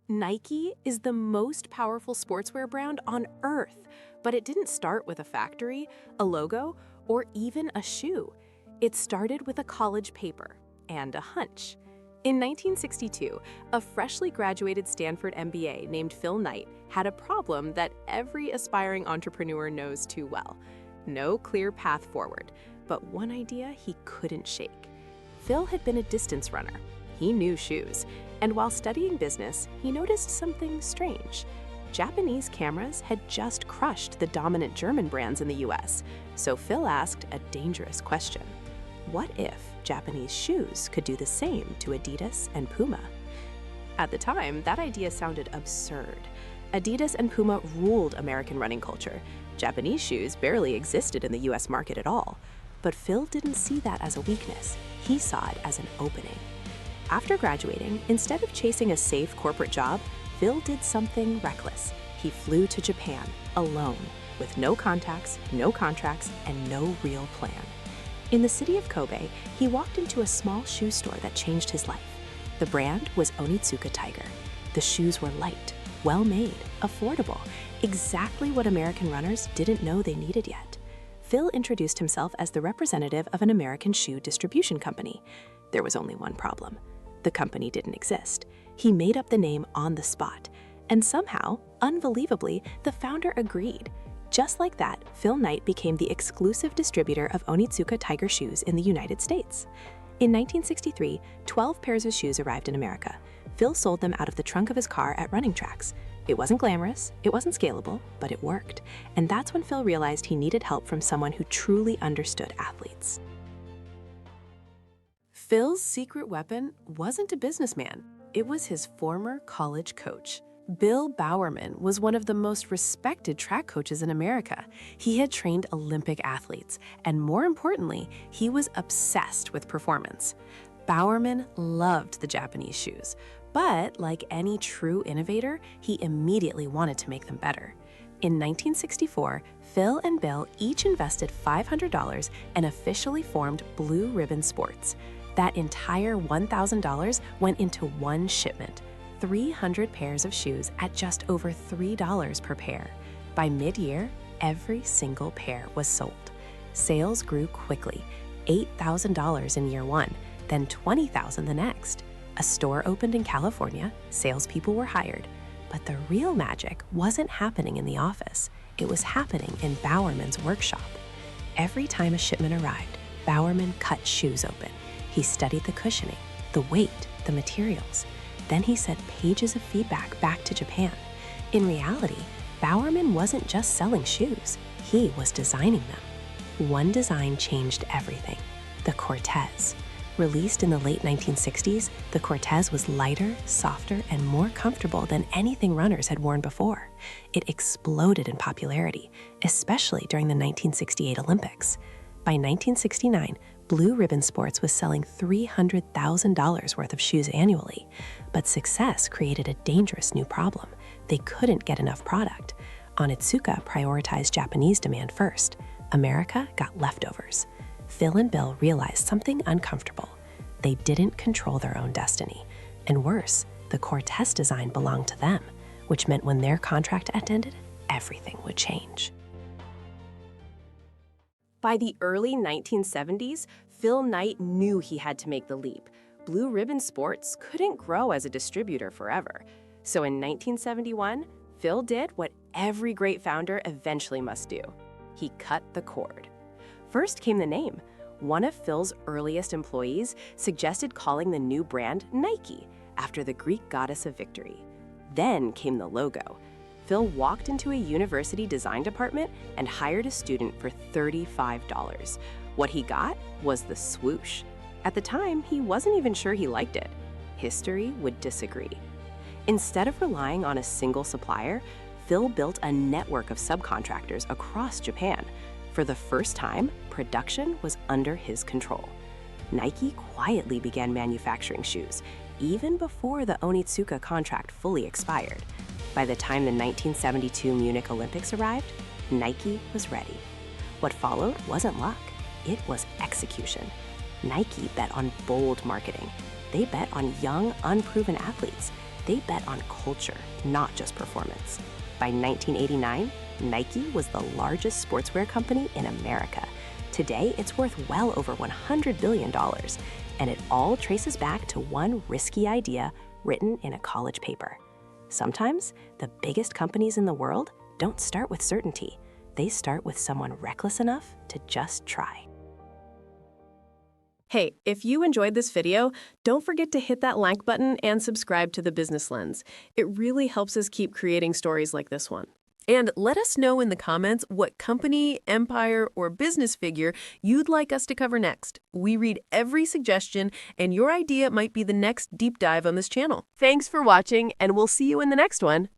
Nike is the most powerful sportswear brand on earth, but it didn't start with a factory, a logo, or even a shoe. It started with a college paper and a hunch. In 1962, a freshly graduated Stanford MBA named Phil Knight had a problem that every aspiring entrepreneur knows too well. No clear path forward, but one idea he couldn't shake. Phil had been a distance runner. He knew shoes, and while studying business, he noticed something strange. Japanese cameras had just crushed the dominant German brands in the US, so Phil asked a dangerous question. What if Japanese shoes could do the same to Adidas and Puma? At the time, that idea sounded absurd. Adidas and Puma ruled American running culture. Japanese shoes barely existed in the US market at all. But Phil didn't see that as a weakness. He saw it as an opening. After graduating, instead of chasing a safe corporate job, Phil did something reckless. He flew to Japan, alone, with no contacts, no contracts, and no real plan. In the city of Kobe, he walked into a small shoe store that changed his life. The brand was Onitsuka Tiger. The shoes were light, well-made, affordable, exactly what American runners didn't know they needed yet. Phil introduced himself as the representative of an American shoe distribution company. There was only one problem. The company didn't exist. He made up the name on the spot. And somehow, unbelievably, the founder agreed. Just like that, Phil Knight became the exclusive distributor of Onitsuka Tiger shoes in the United States. In 1963, 12 pairs of shoes arrived in America. Phil sold them out of the trunk of his car at running tracks. It wasn't glamorous, it wasn't scalable, but it worked. And that's when Phil realized he needed help from someone who truly understood athletes. Phil's secret weapon wasn't a businessman. It was his former college coach. Bill Bowerman was one of the most respected track coaches in America. He had trained Olympic athletes, and more importantly, he was obsessed with performance. Bowerman loved the Japanese shoes, but like any true innovator, he immediately wanted to make them better. In 1964, Phil and Bill each invested $500 and officially formed Blue Ribbon Sports. That entire $1,000 went into one shipment, 300 pairs of shoes at just over $3 per pair. By mid-year, every single pair was sold. Sales grew quickly, $8,000 in year one, then $20,000 the next. A store opened in California, salespeople were hired. But the real magic wasn't happening in the office. It was happening in Bowerman's workshop. Every time a shipment arrived, Bowerman cut shoes open. He studied the cushioning, the weight, the materials. Then he sent pages of feedback back to Japan. In reality, Bowerman wasn't just selling shoes, he was designing them. One design changed everything, the Cortez. Released in the late 1960s, the Cortez was lighter, softer, and more comfortable than anything runners had worn before. It exploded in popularity, especially during the 1968 Olympics. By 1969, Blue Ribbon Sports was selling $300,000 worth of shoes annually. But success created a dangerous new problem. They couldn't get enough product. Onitsuka prioritized Japanese demand first. America got leftovers. Phil and Bill realized something uncomfortable. They didn't control their own destiny. And worse, the Cortez design belonged to them, which meant when their contract ended, everything would change. By the early 1970s, Phil Knight knew he had to make the leap. Blue Ribbon Sports couldn't grow as a distributor forever. So in 1971, Phil did what every great founder eventually must do. He cut the cord. First came the name. One of Phil's earliest employees suggested calling the new brand Nike, after the Greek goddess of victory. Then came the logo. Phil walked into a university design department and hired a student for $35. What he got was the swoosh. At the time, he wasn't even sure he liked it. History would disagree. Instead of relying on a single supplier, Phil built a network of subcontractors across Japan. For the first time, production was under his control. Nike quietly began manufacturing shoes, even before the Onitsuka contract fully expired. By the time the 1972 Munich Olympics arrived, Nike was ready. What followed wasn't luck, it was execution. Nike bet on bold marketing. They bet on young, unproven athletes. They bet on culture, not just performance. By 1989, Nike was the largest sportswear company in America. Today, it's worth well over $100 billion, and it all traces back to one risky idea written in a college paper. Sometimes, the biggest companies in the world don't start with certainty. They start with someone reckless enough to just try. Hey, if you enjoyed this video, don't forget to hit that like button and subscribe to The Business Lens. It really helps us keep creating stories like this one. And let us know in the comments what company, empire, or business figure you'd like us to cover next. We read every suggestion, and your idea might be the next deep dive on this channel. Thanks for watching, and we'll see you in the next one.